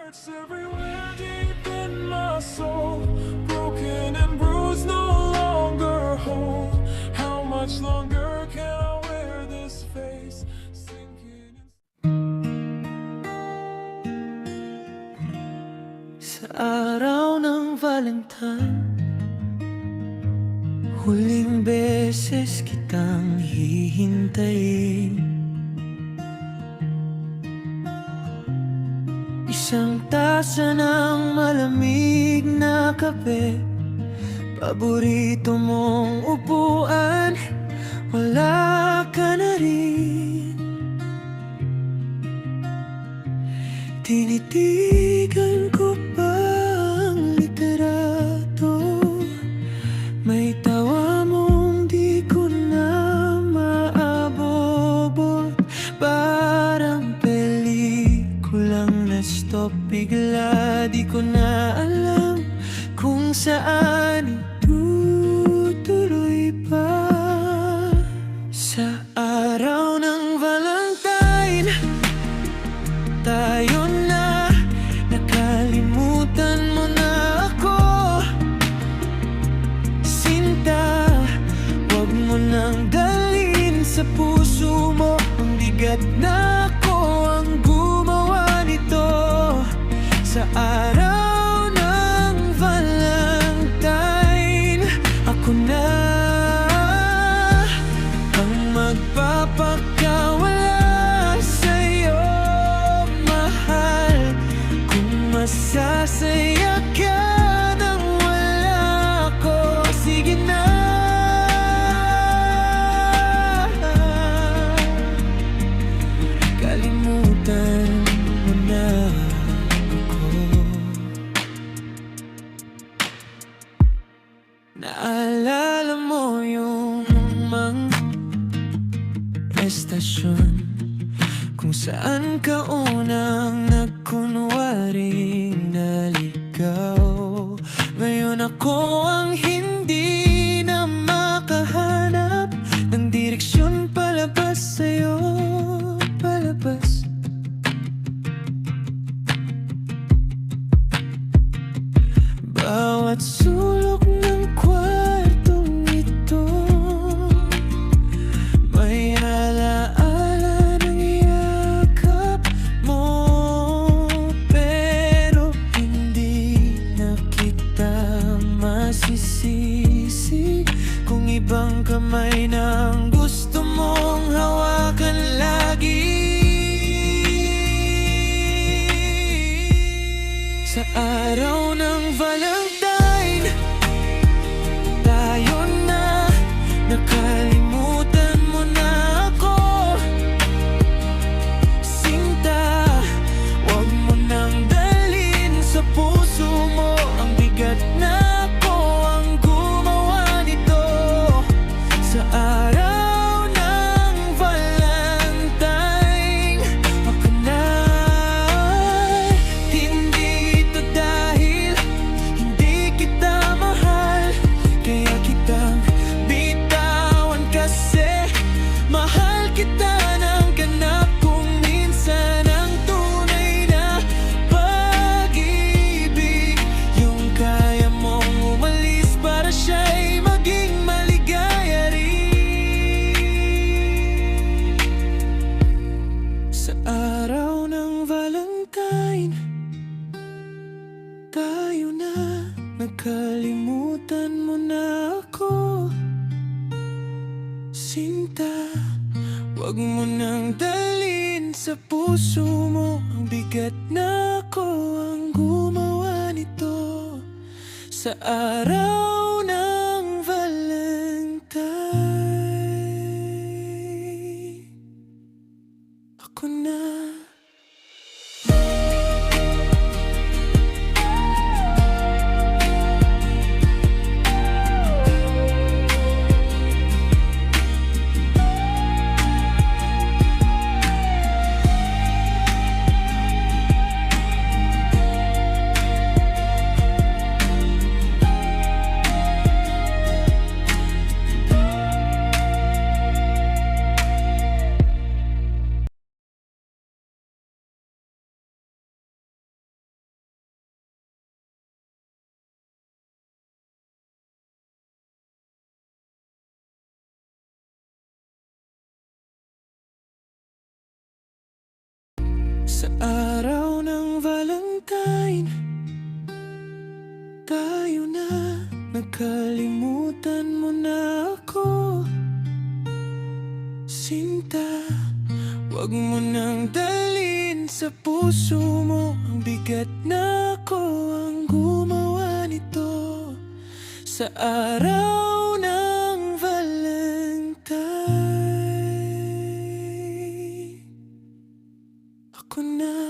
hurts everywhere deep in my soul. Broken and bruised, no longer whole. How much longer can I wear this face? Sinking Sa araw ng Valentine, huling beses kitang hihintayin. Isang tasa ng malamig na kape, paborito mong upuan, wala ka na rin. Tinitigan ko pa ang literato, may tawa mong di ko na maabobot. Parang pelikulang na-stop bigla, di ko na alam kung saan itutuloy pa. Sa araw ng Valentine, tayo na, nakalimutan mo na ako. Sinta, wag mo nang dalhin sa puso mo ang bigat na ako ang gumawa nito. Sa araw ng Valentine, ako na ang magpapakawala sa'yo, mahal. Kung masasaya ka nang wala ako, sige na. Kalimutan mo na ako. Naalala mo yung mga estasyon kung saan ka unang nagkunwaring naligaw. Ngayon ako ang hindi na makahanap ng direksyon palabas sa'yo, palabas. Bawat sulok ng kwartong ito may alaala ng yakap mo, pero hindi na kita masisisi kung ibang kamay na ang gusto mong hawakan lagi. Sa araw ng Valentine, tayo na, nakalimutan mo na ako. Sinta, wag mo nang dalhin sa puso mo ang bigat na ako ang gumawa nito. Sa araw ng Valentine, ako na. Hindi ito dahil hindi kita mahal, kaya kitang bitawan kasi mahal kita ng ganap. Kung minsan ang tunay na pag-ibig, yung kaya mong umalis para siya'y maging maligaya rin. Sa araw ng Valentine, tayo na, nakalimutan mo na ako. Sinta, wag mo nang dalhin sa puso mo ang bigat na ako ang gumawa nito. Sa araw ng Valentine, ako na. Sa araw ng Valentine, tayo na, nakalimutan mo na ako. Sinta, wag mo nang dalhin sa puso mo ang bigat na ako ang gumawa nito. Sa araw ng Valentine, ako na